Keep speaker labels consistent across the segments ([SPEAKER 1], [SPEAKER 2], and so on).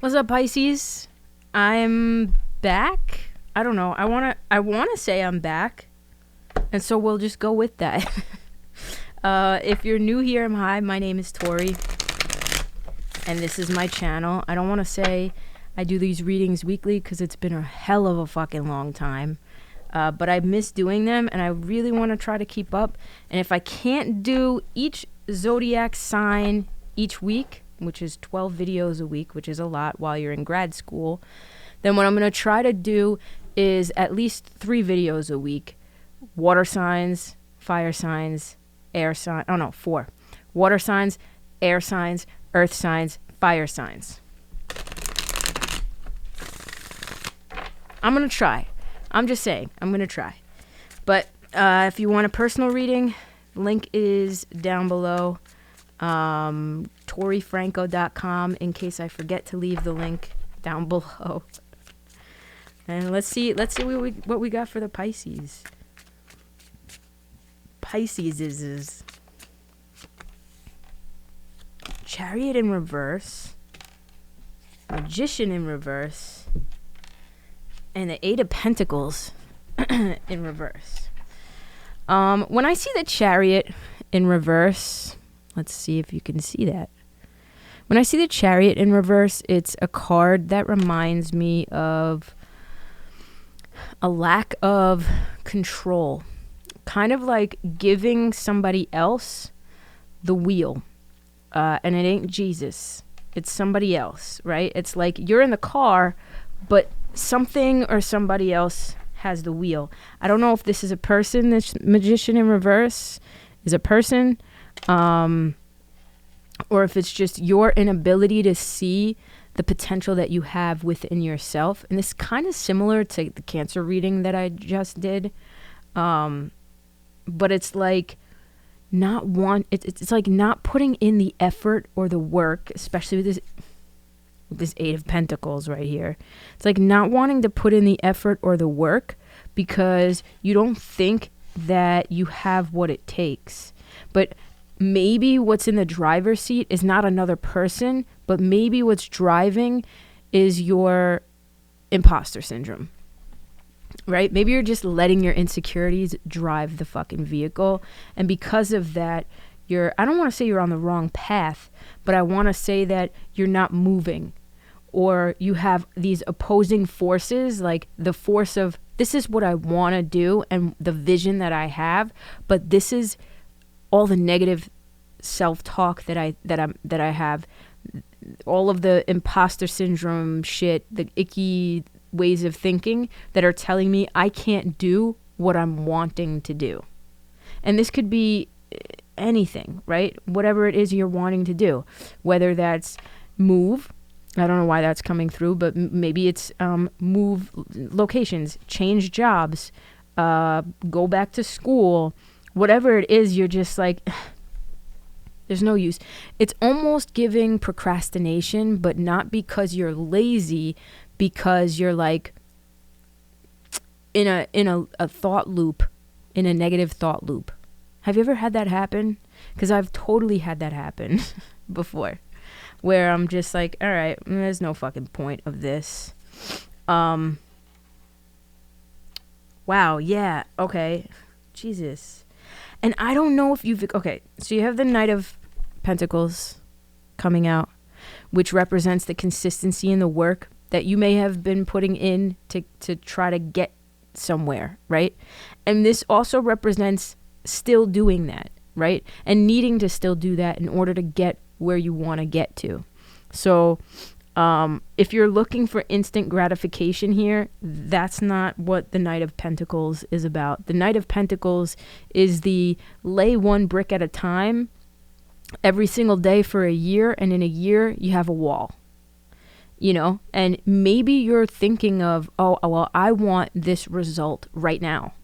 [SPEAKER 1] What's up, Pisces? I'm back. I don't know. I wanna say I'm back, and so we'll just go with that. If you're new here, hi. My name is Tori, and this is my channel. I don't want to say I do these readings weekly because it's been a hell of a fucking long time. But I miss doing them, and I really want to try to keep up. And if I can't do each zodiac sign each week, which is 12 videos a week, which is a lot while you're in grad school, then what I'm going to try to do is at least 3 videos a week. Water signs, fire signs, air signs. Oh no, 4. Water signs, air signs, earth signs, fire signs. I'm going to try. I'm just saying, I'm going to try. But if you want a personal reading, link is down below. ToriFranco.com, in case I forget to leave the link down below. And let's see what we got for the Pisces. Pisces is Chariot in reverse, Magician in reverse, and the 8 of Pentacles in reverse. When I see the Chariot in reverse, let's see if you can see that. When I see the Chariot in reverse, it's a card that reminds me of a lack of control. Kind of like giving somebody else the wheel. And it ain't Jesus. It's somebody else, right? It's like you're in the car, but something or somebody else has the wheel. I don't know if this is a person. This Magician in reverse is a person, or if it's just your inability to see the potential that you have within yourself. And this is kind of similar to the Cancer reading that I just did, but it's like it's like not putting in the effort or the work, especially with this 8 of Pentacles right here. It's like not wanting to put in the effort or the work because you don't think that you have what it takes. But maybe what's in the driver's seat is not another person, but maybe what's driving is your imposter syndrome, right? Maybe you're just letting your insecurities drive the fucking vehicle. And because of that, I don't want to say you're on the wrong path, but I want to say that you're not moving, or you have these opposing forces, like the force of this is what I want to do and the vision that I have, but this is all the negative self-talk that I have, all of the imposter syndrome shit, the icky ways of thinking that are telling me I can't do what I'm wanting to do. And this could be anything, right? Whatever it is you're wanting to do, whether that's move. I don't know why that's coming through, but maybe it's move locations, change jobs, go back to school, whatever it is. You're just like, there's no use. It's almost giving procrastination, but not because you're lazy, because you're like in a thought loop, in a negative thought loop. Have you ever had that happen? Because I've totally had that happen before, where I'm just like, all right, there's no fucking point of this. Wow, yeah, okay, Jesus. And I don't know if okay, so you have the Knight of Pentacles coming out, which represents the consistency in the work that you may have been putting in to try to get somewhere, right? And this also represents still doing that, right? And needing to still do that in order to get where you want to get to. So if you're looking for instant gratification here, that's not what the Knight of Pentacles is about. The Knight of Pentacles is the lay one brick at a time every single day for a year, and in a year you have a wall, you know? And maybe you're thinking of, oh, well, I want this result right now,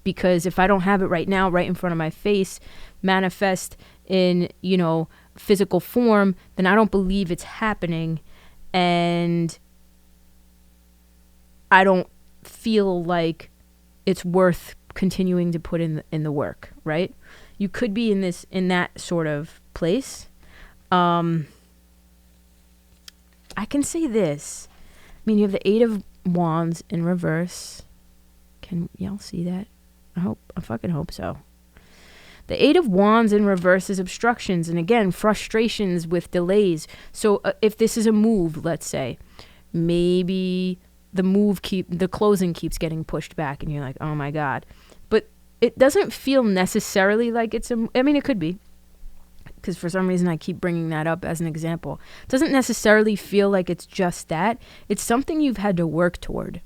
[SPEAKER 1] because if I don't have it right now, right in front of my face, manifest in, you know, physical form, then I don't believe it's happening. And I don't feel like it's worth continuing to put in the work, right? You could be in that sort of place. I I can say this. I mean, you have the Eight of Wands in reverse. Can y'all see that? I fucking hope so. The Eight of Wands in reverse is obstructions and, again, frustrations with delays. So if this is a move, let's say, maybe the closing keeps getting pushed back and you're like, oh my God. But it doesn't feel necessarily like it could be, because for some reason I keep bringing that up as an example. It doesn't necessarily feel like it's just that. It's something you've had to work toward.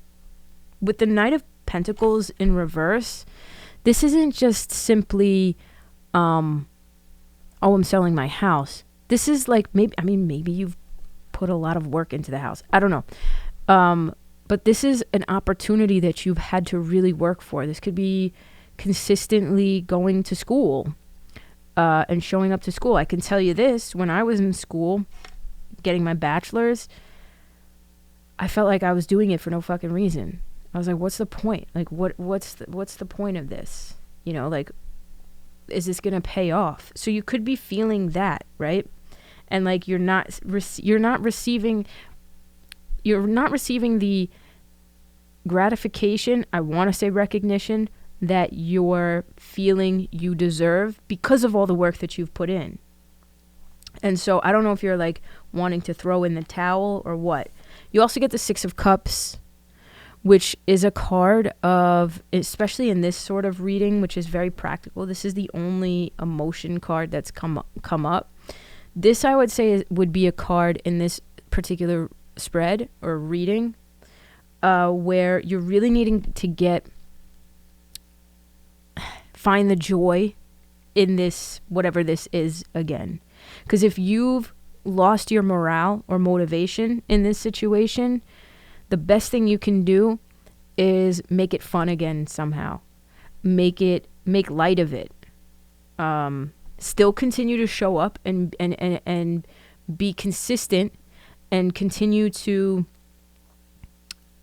[SPEAKER 1] With the Knight of Pentacles in reverse, this isn't just simply, I'm selling my house. This is like, maybe you've put a lot of work into the house. I don't know. But this is an opportunity that you've had to really work for. This could be consistently going to school and showing up to school. I can tell you this, when I was in school getting my bachelor's, I felt like I was doing it for no fucking reason. I was like, what's the point? Like, what's the point of this? You know, like, is this going to pay off? So you could be feeling that, right? And like, you're not receiving the gratification, I want to say recognition, that you're feeling you deserve because of all the work that you've put in. And so I don't know if you're like wanting to throw in the towel or what. You also get the Six of Cups, which is a card of, especially in this sort of reading, which is very practical. This is the only emotion card that's come up. This, I would say, would be a card in this particular spread or reading where you're really needing to find the joy in this, whatever this is, again. Because if you've lost your morale or motivation in this situation, the best thing you can do is make it fun again somehow. Make light of it. Still continue to show up and be consistent and continue to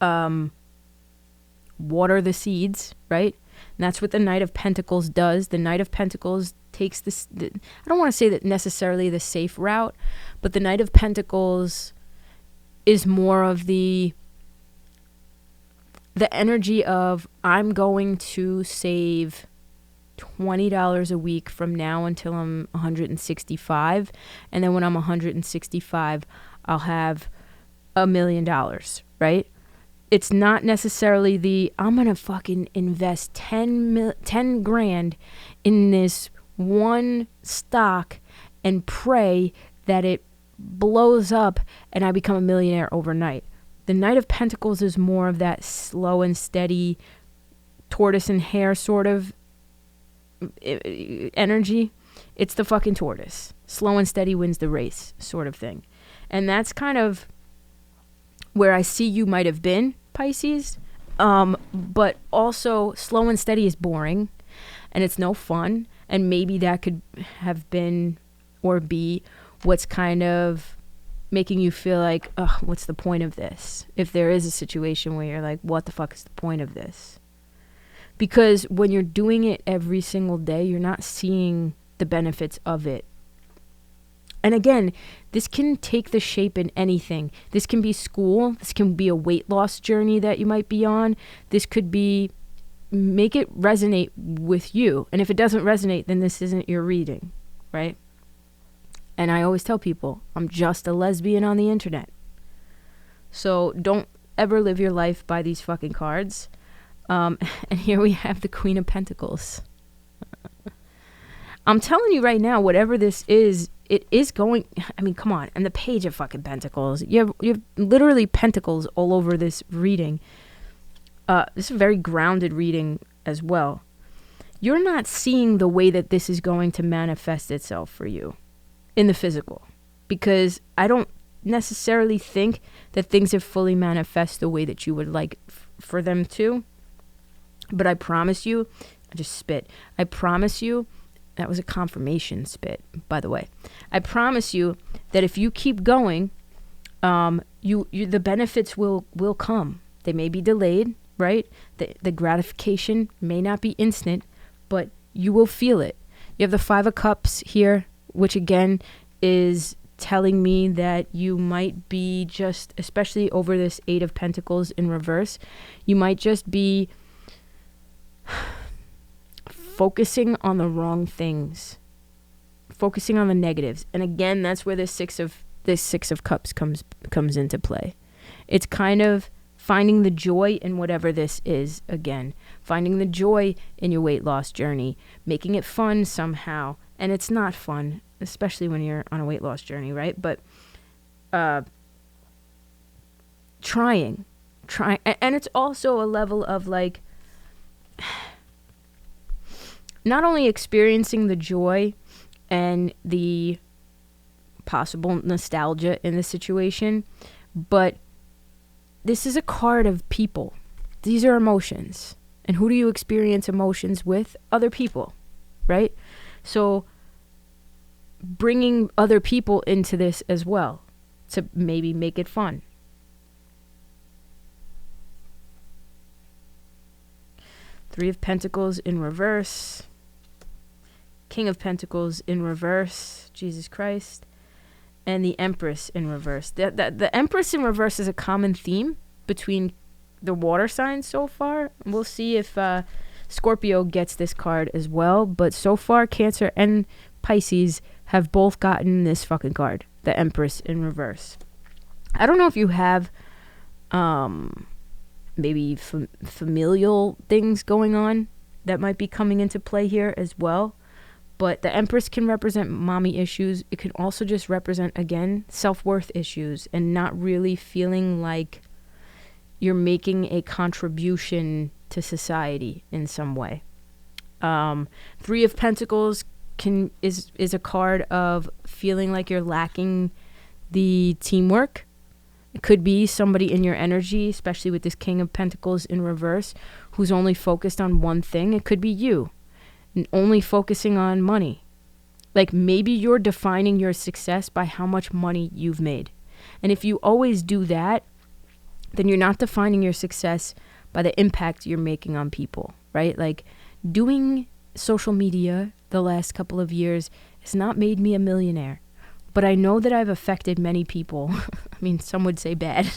[SPEAKER 1] water the seeds, right? And that's what the Knight of Pentacles does. The Knight of Pentacles takes this, I don't want to say that necessarily the safe route, but the Knight of Pentacles is more of the energy of, I'm going to save $20 a week from now until I'm 165. And then when I'm 165, I'll have $1 million, right? It's not necessarily I'm going to fucking invest 10 grand in this one stock and pray that it blows up and I become a millionaire overnight. The Knight of Pentacles is more of that slow and steady tortoise and hare sort of energy. It's the fucking tortoise. Slow and steady wins the race sort of thing. And that's kind of where I see you might have been, Pisces. But also slow and steady is boring and it's no fun. And maybe that could have been or be what's kind of making you feel like, ugh, what's the point of this? If there is a situation where you're like, what the fuck is the point of this? Because when you're doing it every single day, you're not seeing the benefits of it. And again, this can take the shape in anything. This can be school. This can be a weight loss journey that you might be on. This could be, make it resonate with you. And if it doesn't resonate, then this isn't your reading, right? And I always tell people, I'm just a lesbian on the internet. So don't ever live your life by these fucking cards. And here we have the Queen of Pentacles. I'm telling you right now, whatever this is, it is going, I mean, come on. And the Page of fucking Pentacles. You have literally pentacles all over this reading. This is a very grounded reading as well. You're not seeing the way that this is going to manifest itself for you in the physical. Because I don't necessarily think that things have fully manifest the way that you would like for them to. But I promise you, I just spit. I promise you, that was a confirmation spit, by the way. I promise you that if you keep going, the benefits will come. They may be delayed, right? The gratification may not be instant, but you will feel it. You have the Five of Cups here, which again is telling me that you might be just, especially over this Eight of Pentacles in reverse, you might just be focusing on the wrong things, focusing on the negatives. And again, that's where this Six of Cups comes into play. It's kind of finding the joy in whatever this is. Again, finding the joy in your weight loss journey, making it fun somehow. And it's not fun, especially when you're on a weight loss journey, right? But trying. And it's also a level of like, not only experiencing the joy and the possible nostalgia in the situation, but this is a card of people. These are emotions. And who do you experience emotions with? Other people, right? So bringing other people into this as well to maybe make it fun. Three of Pentacles in reverse. King of Pentacles in reverse. Jesus Christ. And the Empress in reverse. The Empress in reverse is a common theme between the water signs so far. We'll see if Scorpio gets this card as well. But so far, Cancer and Pisces have both gotten this fucking card. The Empress in reverse. I don't know if you have maybe familial things going on that might be coming into play here as well. But the Empress can represent mommy issues. It can also just represent, again, self-worth issues and not really feeling like you're making a contribution to society in some way. Three of Pentacles is a card of feeling like you're lacking the teamwork. It could be somebody in your energy, especially with this King of Pentacles in reverse, who's only focused on one thing. It could be you. And only focusing on money. Like maybe you're defining your success by how much money you've made. And if you always do that, then you're not defining your success by the impact you're making on people, right? Like doing social media the last couple of years has not made me a millionaire. But I know that I've affected many people. I mean, some would say bad.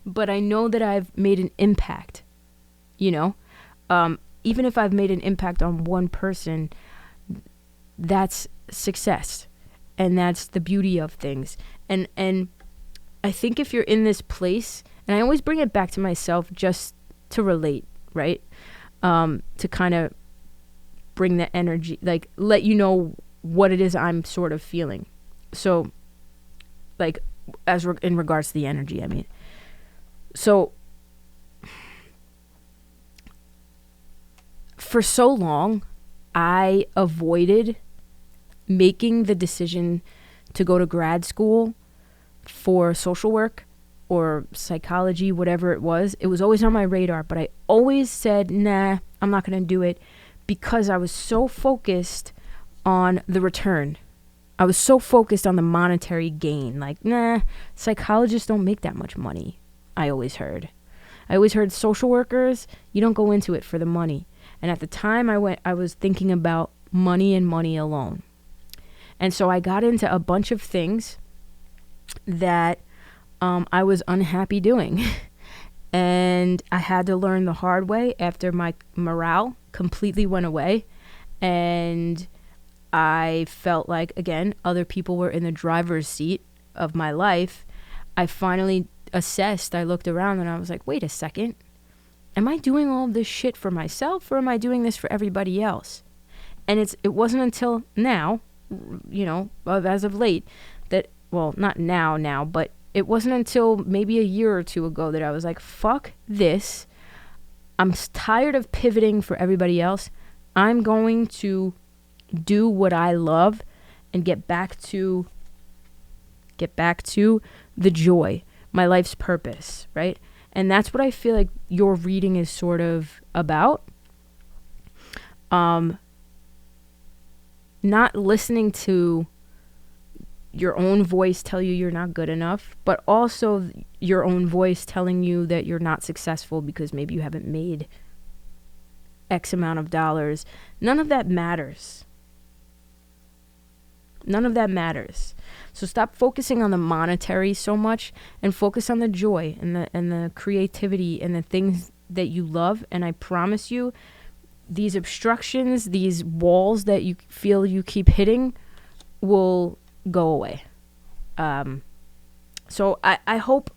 [SPEAKER 1] But I know that I've made an impact, you know? Even if I've made an impact on one person, that's success. And that's the beauty of things. And I think if you're in this place, and I always bring it back to myself just to relate, right? To kind of bring the energy, like let you know what it is I'm sort of feeling. So, like, in regards to the energy, I mean. So, for so long, I avoided making the decision to go to grad school for social work or psychology, whatever it was. It was always on my radar, but I always said, nah, I'm not going to do it because I was so focused on the return. I was so focused on the monetary gain. Like, nah, psychologists don't make that much money. I always heard social workers, you don't go into it for the money. And at the time I was thinking about money and money alone. And so I got into a bunch of things that I was unhappy doing. And I had to learn the hard way after my morale completely went away. And I felt like, again, other people were in the driver's seat of my life. I finally assessed, I looked around and I was like, wait a second. Am I doing all this shit for myself or am I doing this for everybody else? And it wasn't until now, you know, as of late, that, well, not now, but it wasn't until maybe a year or two ago that I was like, fuck this. I'm tired of pivoting for everybody else. I'm going to do what I love and get back to the joy, my life's purpose, right? And that's what I feel like your reading is sort of about. Not listening to your own voice tell you you're not good enough, but also your own voice telling you that you're not successful because maybe you haven't made X amount of dollars. None of that matters. None of that matters. So stop focusing on the monetary so much and focus on the joy and the creativity and the things that you love. And I promise you, these obstructions, these walls that you feel you keep hitting will go away. So I hope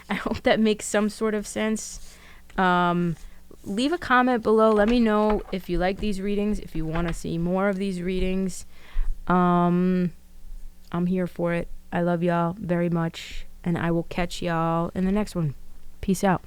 [SPEAKER 1] I hope that makes some sort of sense. Leave a comment below. Let me know if you like these readings, if you want to see more of these readings. I'm here for it. I love y'all very much, and I will catch y'all in the next one. Peace out.